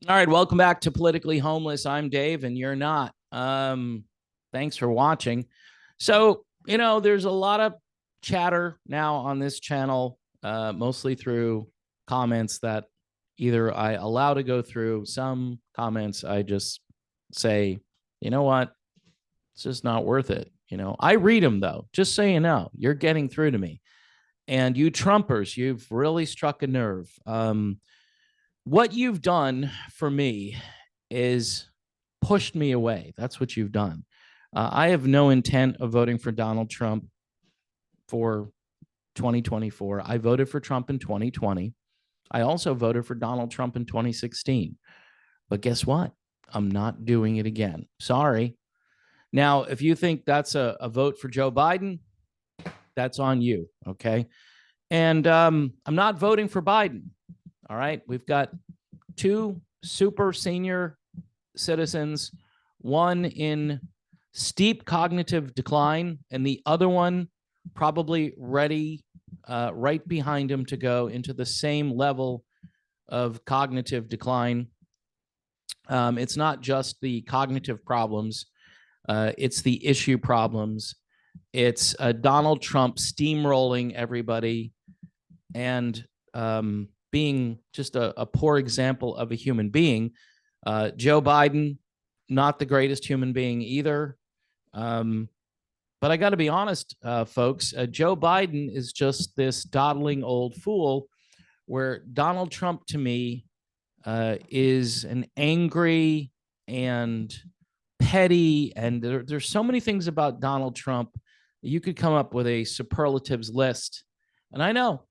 All right, welcome back to Politically Homeless. I'm Dave, and you're not. Thanks for watching. So, there's a lot of chatter now on this channel, mostly through comments that either I allow to go through. Some comments I just say, you know what, it's just not worth it. I read them though, just so you know, you're getting through to me. And you Trumpers, you've really struck a nerve. What you've done for me is pushed me away. That's what you've done. I have no intent of voting for Donald Trump for 2024. I voted for Trump in 2020. I also voted for Donald Trump in 2016. But guess what? I'm not doing it again. Sorry. Now, if you think that's a vote for Joe Biden, that's on you. Okay. And I'm not voting for Biden. All right. We've got two super senior citizens, one in steep cognitive decline, and the other one probably ready right behind him to go into the same level of cognitive decline. It's not just the cognitive problems, it's the issue problems. It's Donald Trump steamrolling everybody and being just a poor example of a human being. Joe Biden, not the greatest human being either. But I got to be honest, folks, Joe Biden is just this dawdling old fool, where Donald Trump to me is an angry and petty, and there's so many things about Donald Trump. You could come up with a superlatives list. And I know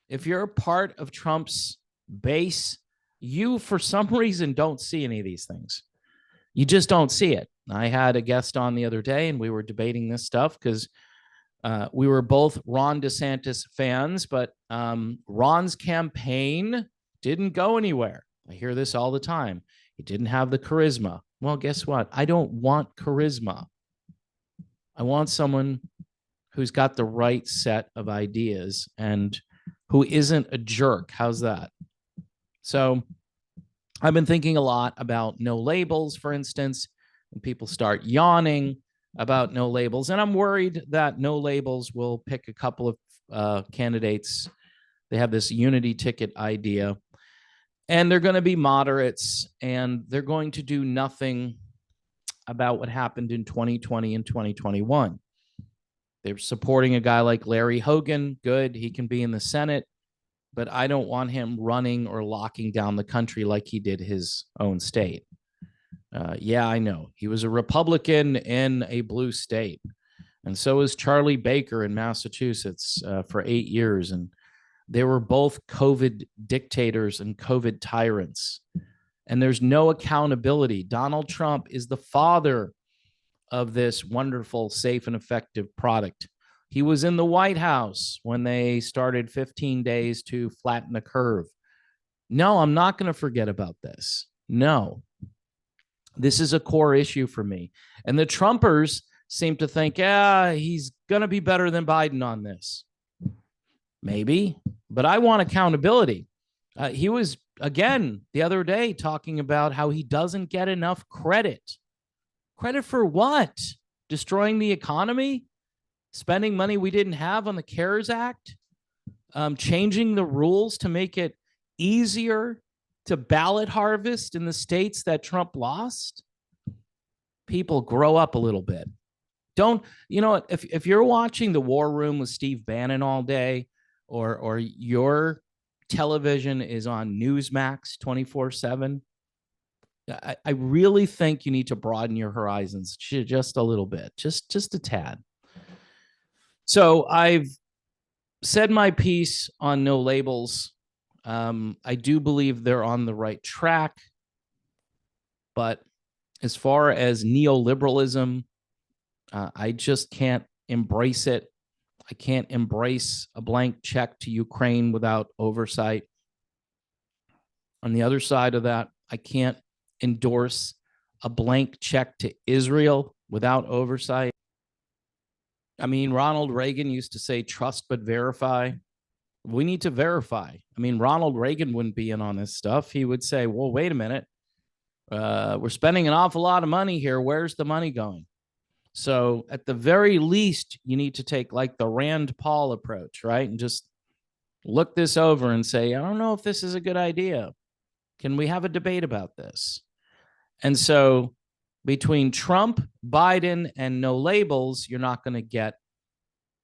if you're a part of Trump's base, you, for some reason, don't see any of these things. You just don't see it. I had a guest on the other day, and we were debating this stuff because we were both Ron DeSantis fans, but Ron's campaign didn't go anywhere. I hear this all the time. He didn't have the charisma. Well, guess what? I don't want charisma. I want someone who's got the right set of ideas and who isn't a jerk. How's that? So I've been thinking a lot about no labels, for instance, when people start yawning about no labels. And I'm worried that no labels will pick a couple of candidates. They have this unity ticket idea, and they're going to be moderates, and they're going to do nothing about what happened in 2020 and 2021. They're supporting a guy like Larry Hogan. Good. He can be in the Senate, but I don't want him running or locking down the country like he did his own state. Yeah, I know. He was a Republican in a blue state. And so is Charlie Baker in Massachusetts for 8 years. And they were both COVID dictators and COVID tyrants. And there's no accountability. Donald Trump is the father of this wonderful, safe, and effective product. He was in the White House when they started 15 days to flatten the curve. No, I'm not going to forget about this. No, this is a core issue for me. And the Trumpers seem to think, he's going to be better than Biden on this. Maybe, but I want accountability. He was, again, the other day talking about how he doesn't get enough credit. Credit for what? Destroying the economy? Spending money we didn't have on the CARES Act? Changing the rules to make it easier to ballot harvest in the states that Trump lost? People, grow up a little bit. Don't, if you're watching The War Room with Steve Bannon all day, or your television is on Newsmax 24/7, I really think you need to broaden your horizons just a little bit, just a tad. So I've said my piece on no labels. I do believe they're on the right track. But as far as neoliberalism, I just can't embrace it. I can't embrace a blank check to Ukraine without oversight. On the other side of that, I can't endorse a blank check to Israel without oversight. I mean, Ronald Reagan used to say, trust but verify. We need to verify. I mean, Ronald Reagan wouldn't be in on this stuff. He would say, well, wait a minute. We're spending an awful lot of money here. Where's the money going? So at the very least, you need to take like the Rand Paul approach, right? And just look this over and say, I don't know if this is a good idea. Can we have a debate about this? And so between Trump, Biden, and no labels, you're not going to get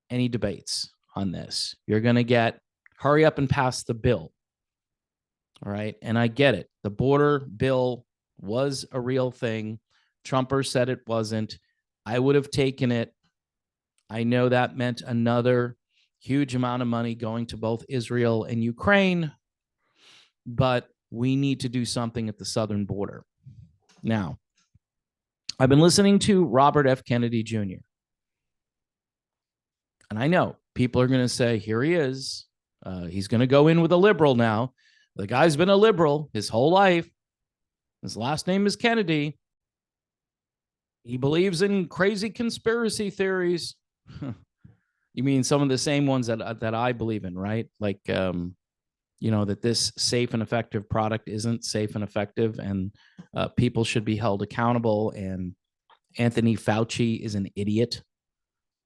any debates on this. You're going to get hurry up and pass the bill. All right. And I get it. The border bill was a real thing. Trumpers said it wasn't. I would have taken it. I know that meant another huge amount of money going to both Israel and Ukraine, but we need to do something at the southern border. Now, I've been listening to Robert F. Kennedy Jr. And I know people are going to say, here he is. He's going to go in with a liberal now. The guy's been a liberal his whole life. His last name is Kennedy. He believes in crazy conspiracy theories. You mean some of the same ones that I believe in, right? Like, that this safe and effective product isn't safe and effective, and people should be held accountable, and Anthony Fauci is an idiot.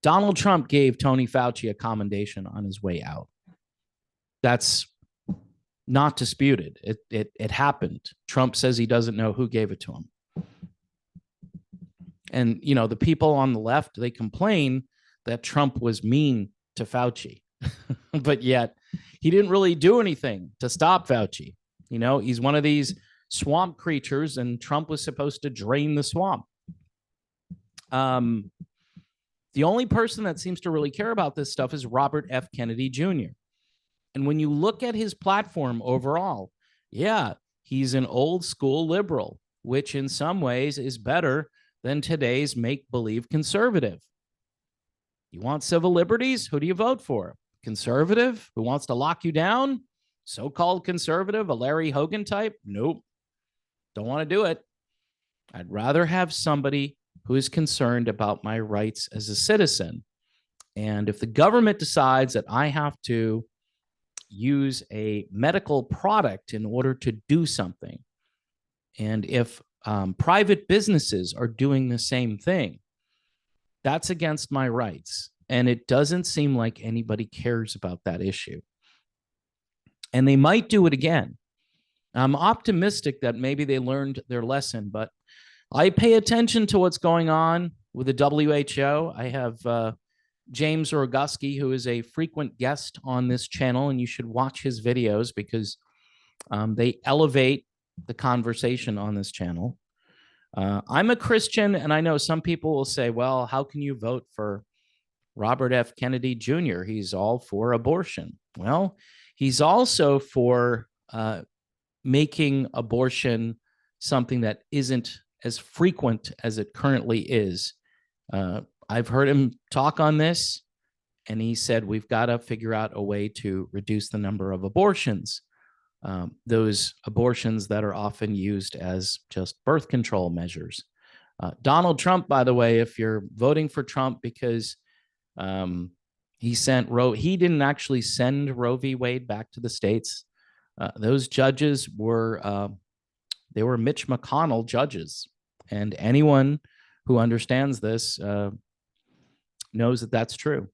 Donald Trump gave Tony Fauci a commendation on his way out. That's not disputed. It happened. Trump says he doesn't know who gave it to him. And, the people on the left, they complain that Trump was mean to Fauci, but yet he didn't really do anything to stop Fauci. He's one of these swamp creatures, and Trump was supposed to drain the swamp. The only person that seems to really care about this stuff is Robert F. Kennedy Jr. And when you look at his platform overall, yeah, he's an old school liberal, which in some ways is better than today's make-believe conservative. You want civil liberties? Who do you vote for? Conservative who wants to lock you down? So-called conservative, a Larry Hogan type? Nope. Don't want to do it. I'd rather have somebody who is concerned about my rights as a citizen. And if the government decides that I have to use a medical product in order to do something, and if private businesses are doing the same thing, that's against my rights. And it doesn't seem like anybody cares about that issue. And they might do it again. I'm optimistic that maybe they learned their lesson, but I pay attention to what's going on with the WHO. I have James Roguski, who is a frequent guest on this channel, and you should watch his videos because they elevate the conversation on this channel. I'm a Christian, and I know some people will say, well, how can you vote for Robert F. Kennedy Jr.? He's all for abortion. Well, he's also for making abortion something that isn't as frequent as it currently is. I've heard him talk on this, and he said we've got to figure out a way to reduce the number of abortions. Those abortions that are often used as just birth control measures. Donald Trump, by the way, if you're voting for Trump because he didn't actually send Roe v. Wade back to the states. Those judges were Mitch McConnell judges, and anyone who understands this knows that that's true.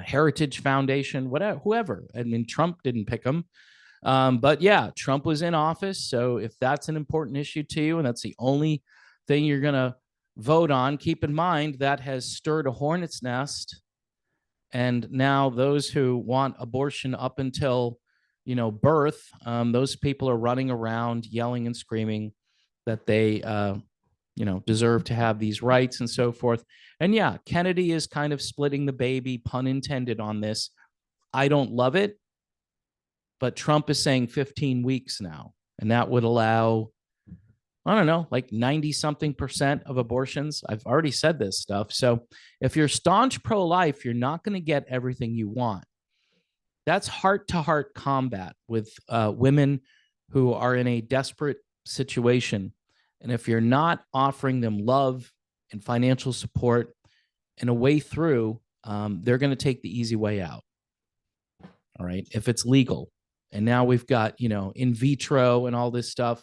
Heritage Foundation, whatever, whoever. I mean, Trump didn't pick them. But yeah, Trump was in office. So if that's an important issue to you and that's the only thing you're going to vote on, keep in mind that has stirred a hornet's nest. And now those who want abortion up until, birth, those people are running around yelling and screaming that they, deserve to have these rights and so forth. And yeah, Kennedy is kind of splitting the baby, pun intended, on this. I don't love it. But Trump is saying 15 weeks now, and that would allow, I don't know, like 90-something% of abortions. I've already said this stuff. So if you're staunch pro-life, you're not going to get everything you want. That's heart-to-heart combat with women who are in a desperate situation. And if you're not offering them love and financial support and a way through, they're going to take the easy way out. All right. If it's legal. And now we've got, in vitro and all this stuff,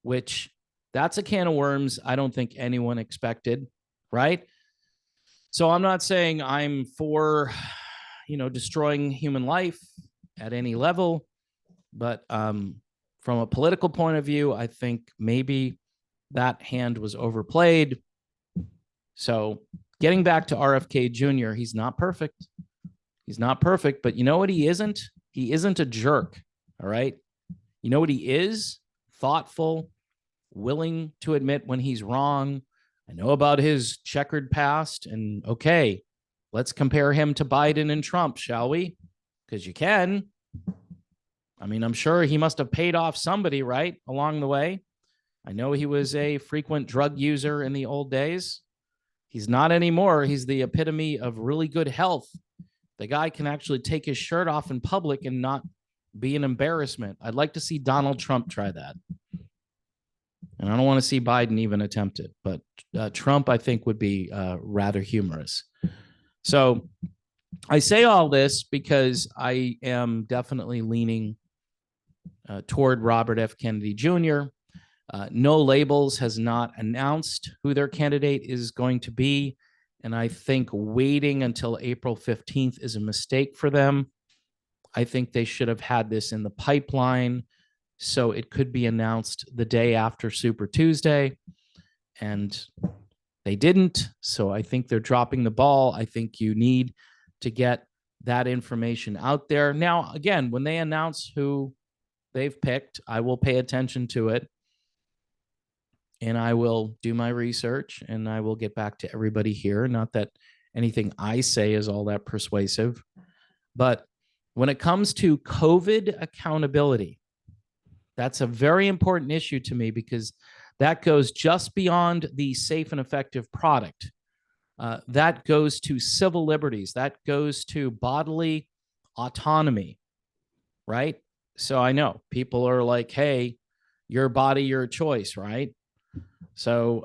which that's a can of worms I don't think anyone expected. Right. So I'm not saying I'm for, destroying human life at any level, but from a political point of view, I think maybe that hand was overplayed. So getting back to RFK Jr., he's not perfect. He's not perfect, but you know what he isn't? He isn't a jerk, all right? You know what he is? Thoughtful, willing to admit when he's wrong. I know about his checkered past, and okay, let's compare him to Biden and Trump, shall we? Because you can. I mean, I'm sure he must have paid off somebody, right, along the way. I know he was a frequent drug user in the old days. He's not anymore. He's the epitome of really good health. The guy can actually take his shirt off in public and not be an embarrassment. I'd like to see Donald Trump try that. And I don't want to see Biden even attempt it, but Trump, I think, would be rather humorous. So I say all this because I am definitely leaning toward Robert F. Kennedy Jr. No Labels has not announced who their candidate is going to be. And I think waiting until April 15th is a mistake for them. I think they should have had this in the pipeline so it could be announced the day after Super Tuesday. And they didn't. So I think they're dropping the ball. I think you need to get that information out there. Now, again, when they announce who they've picked, I will pay attention to it. And I will do my research and I will get back to everybody here. Not that anything I say is all that persuasive, but when it comes to COVID accountability, that's a very important issue to me because that goes just beyond the safe and effective product. That goes to civil liberties. That goes to bodily autonomy, right? So I know people are like, hey, your body, your choice, right? So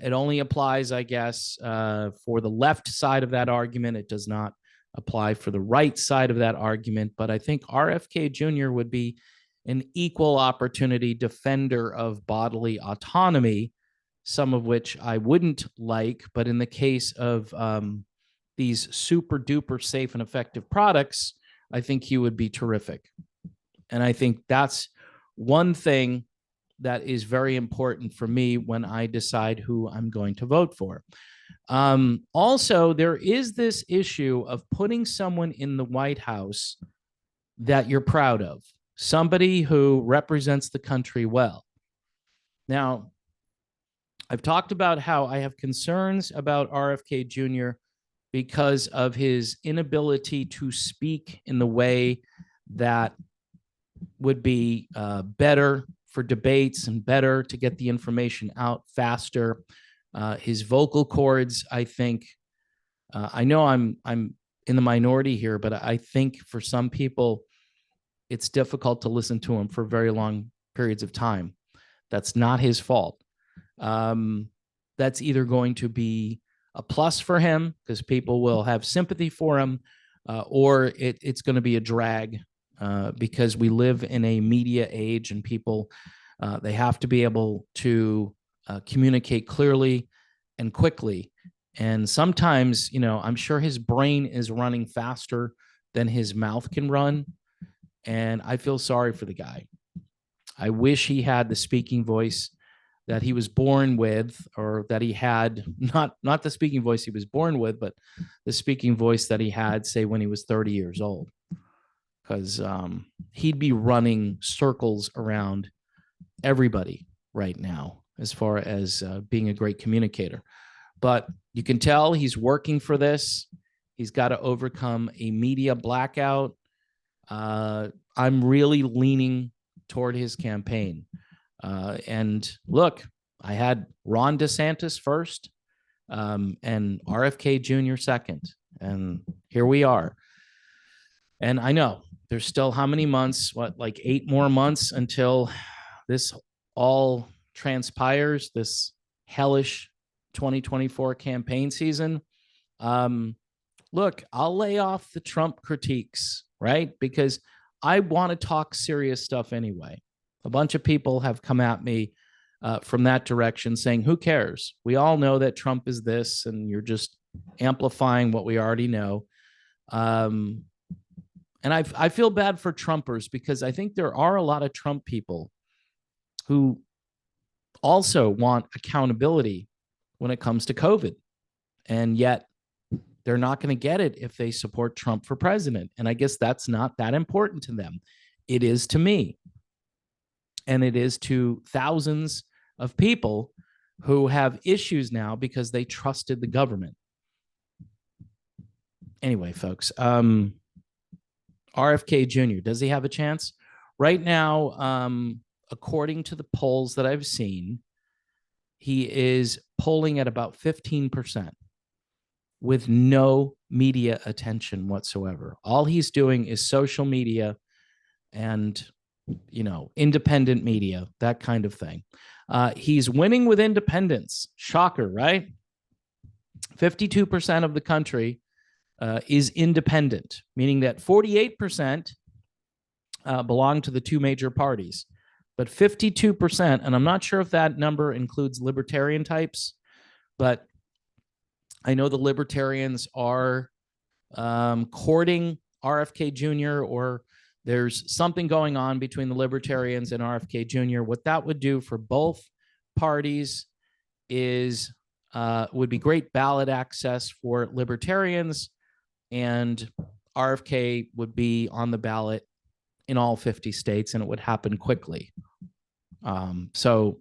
it only applies, I guess, for the left side of that argument. It does not apply for the right side of that argument. But I think RFK Jr. would be an equal opportunity defender of bodily autonomy, some of which I wouldn't like. But in the case of these super duper safe and effective products, I think he would be terrific. And I think that's one thing that is very important for me when I decide who I'm going to vote for. Also, there is this issue of putting someone in the White House that you're proud of, somebody who represents the country well. Now, I've talked about how I have concerns about RFK Jr. because of his inability to speak in the way that would be better for debates and better to get the information out faster. His vocal cords, I think, I know I'm in the minority here, but I think for some people, it's difficult to listen to him for very long periods of time. That's not his fault. That's either going to be a plus for him because people will have sympathy for him, or it's going to be a drag because we live in a media age and people, they have to be able to communicate clearly and quickly. And sometimes, I'm sure his brain is running faster than his mouth can run. And I feel sorry for the guy. I wish he had the speaking voice that he was born with, or that he had, not the speaking voice he was born with, but the speaking voice that he had, say, when he was 30 years old. Because he'd be running circles around everybody right now as far as being a great communicator. But you can tell he's working for this. He's got to overcome a media blackout. I'm really leaning toward his campaign. And look, I had Ron DeSantis first and RFK Jr. second. And here we are. And I know there's still how many months, like 8 more months until this all transpires, this hellish 2024 campaign season. Look, I'll lay off the Trump critiques, right? Because I want to talk serious stuff anyway. A bunch of people have come at me from that direction saying, who cares? We all know that Trump is this, and you're just amplifying what we already know. And I feel bad for Trumpers, because I think there are a lot of Trump people who also want accountability when it comes to COVID. And yet they're not going to get it if they support Trump for president. And I guess that's not that important to them. It is to me. And it is to thousands of people who have issues now because they trusted the government. Anyway, folks, RFK Jr., does he have a chance? Right now, according to the polls that I've seen, he is polling at about 15% with no media attention whatsoever. All he's doing is social media and, independent media, that kind of thing. He's winning with independents. Shocker, right? 52% of the country is independent, meaning that 48% belong to the two major parties. But 52%, and I'm not sure if that number includes libertarian types, but I know the libertarians are courting RFK Jr., or there's something going on between the libertarians and RFK Jr. What that would do for both parties is would be great ballot access for libertarians, and RFK would be on the ballot in all 50 states, and it would happen quickly. So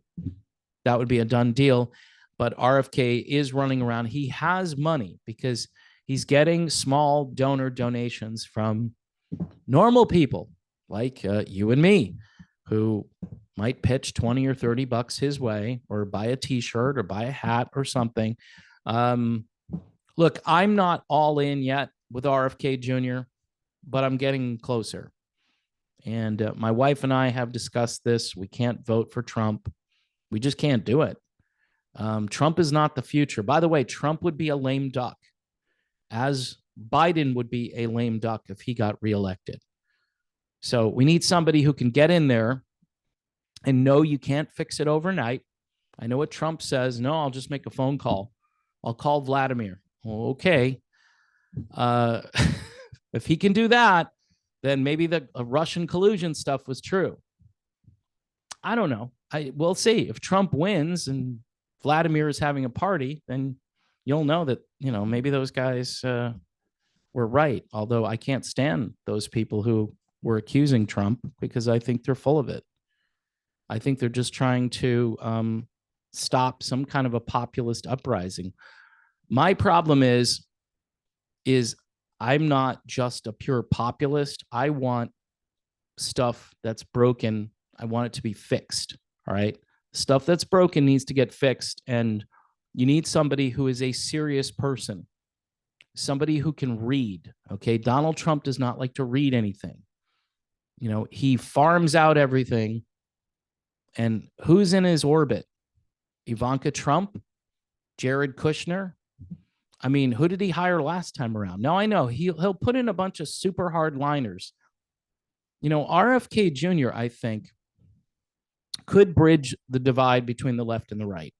that would be a done deal. But RFK is running around. He has money because he's getting small donor donations from normal people like you and me, who might pitch 20 or 30 bucks his way, or buy a t-shirt or buy a hat or something. Look, I'm not all in yet with RFK Jr., but I'm getting closer. And my wife and I have discussed this. We can't vote for Trump. We just can't do it. Trump is not the future. By the way, Trump would be a lame duck, as Biden would be a lame duck if he got reelected. So we need somebody who can get in there and know you can't fix it overnight. I know what Trump says. No, I'll just make a phone call. I'll call Vladimir. Okay. If he can do that, then maybe the Russian collusion stuff was true. I don't know. We'll see. If Trump wins and Vladimir is having a party, then you'll know that, maybe those guys were right. Although I can't stand those people who were accusing Trump, because I think they're full of it. I think they're just trying to stop some kind of a populist uprising. My problem is I'm not just a pure populist. I want stuff that's broken. I want it to be fixed. All right. Stuff that's broken needs to get fixed. And you need somebody who is a serious person, somebody who can read. Okay. Donald Trump does not like to read anything. He farms out everything. And who's in his orbit? Ivanka Trump, Jared Kushner. I mean, who did he hire last time around? Now, I know he'll put in a bunch of super hard liners. RFK Jr., I think, could bridge the divide between the left and the right.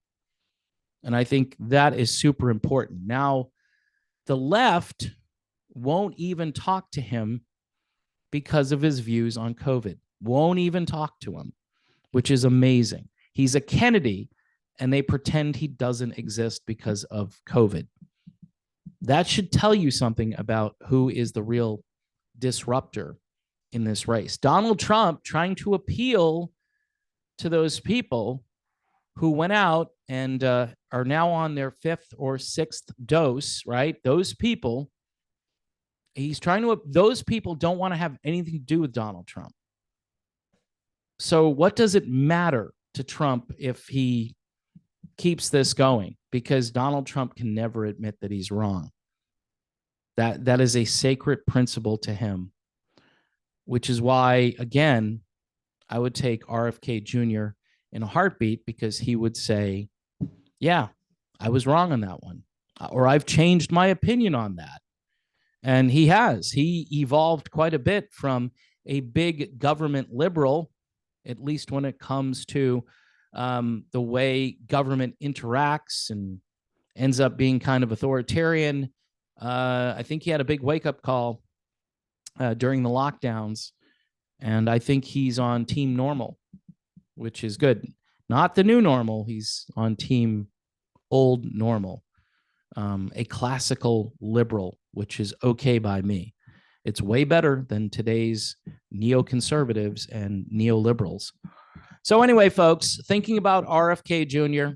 And I think that is super important. Now, the left won't even talk to him because of his views on COVID. Won't even talk to him, which is amazing. He's a Kennedy, and they pretend he doesn't exist because of COVID. That should tell you something about who is the real disruptor in this race. Donald Trump trying to appeal to those people who went out and are now on their 5th or 6th dose, right? Those people, those people don't want to have anything to do with Donald Trump. So what does it matter to Trump if he keeps this going? Because Donald Trump can never admit that he's wrong. That is a sacred principle to him, which is why, again, I would take RFK Jr. in a heartbeat, because he would say, yeah, I was wrong on that one, or I've changed my opinion on that. And he evolved quite a bit from a big government liberal, at least when it comes to the way government interacts and ends up being kind of authoritarian. I think he had a big wake up call during the lockdowns, and I think he's on team normal, which is good. Not the new normal. He's on team old normal, a classical liberal, which is okay by me. It's way better than today's neoconservatives and neoliberals. So anyway, folks, thinking about RFK Jr.,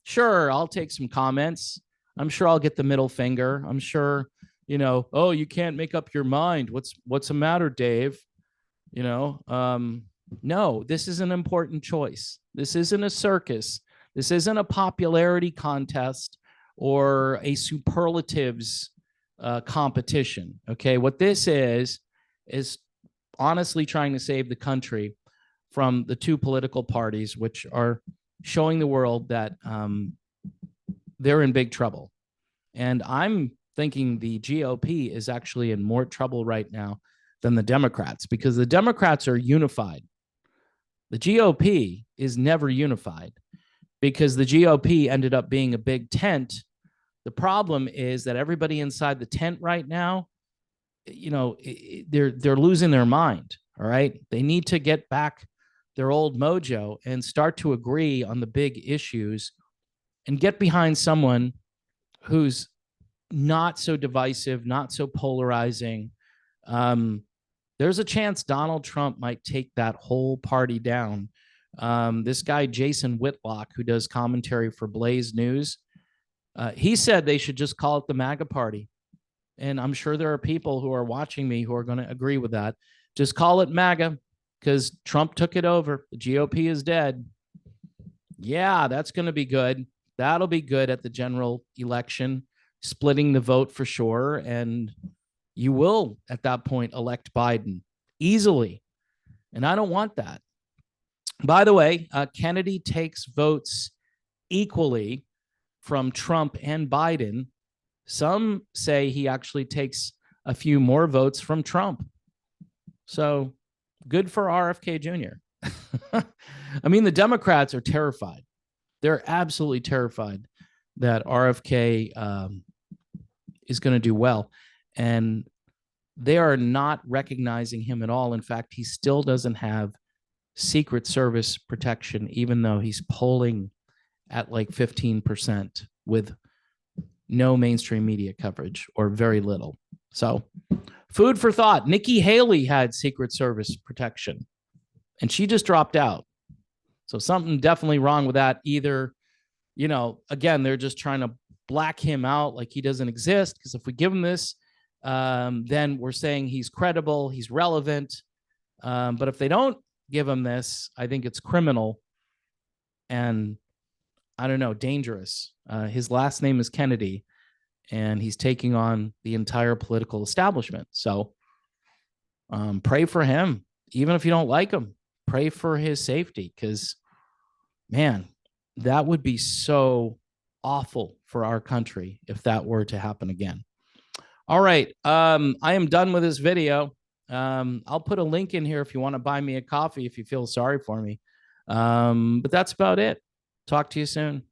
sure, I'll take some comments. I'm sure I'll get the middle finger. I'm sure, oh, you can't make up your mind. What's the matter, Dave? No, this is an important choice. This isn't a circus. This isn't a popularity contest or a superlatives competition. Okay, what this is honestly trying to save the country from the two political parties, which are showing the world that they're in big trouble. And I'm thinking the GOP is actually in more trouble right now than the Democrats, because the Democrats are unified. The GOP is never unified because the GOP ended up being a big tent. The problem is that everybody inside the tent right now, they're losing their mind. All right. They need to get back their old mojo and start to agree on the big issues and get behind someone who's not so divisive, not so polarizing. There's a chance Donald Trump might take that whole party down. This guy, Jason Whitlock, who does commentary for Blaze News, he said they should just call it the MAGA party. And I'm sure there are people who are watching me who are going to agree with that. Just call it MAGA because Trump took it over. The GOP is dead. Yeah, that's going to be good. That'll be good at the general election, splitting the vote for sure. And you will, at that point, elect Biden easily. And I don't want that. By the way, Kennedy takes votes equally from Trump and Biden. Some say he actually takes a few more votes from Trump. So good for RFK Jr. I mean, the Democrats are terrified. They're absolutely terrified that RFK is going to do well. And they are not recognizing him at all. In fact, he still doesn't have Secret Service protection, even though he's polling at like 15% with no mainstream media coverage or very little. So food for thought. Nikki Haley had Secret Service protection and she just dropped out. So something definitely wrong with that. Either, again, they're just trying to black him out like he doesn't exist, because if we give him this, then we're saying he's credible, he's relevant. But if they don't give him this, I think it's criminal and, I don't know, dangerous. His last name is Kennedy, and he's taking on the entire political establishment. So pray for him. Even if you don't like him, pray for his safety, because, man, that would be so awful for our country if that were to happen again. All right. I am done with this video. I'll put a link in here if you want to buy me a coffee, if you feel sorry for me. But that's about it. Talk to you soon.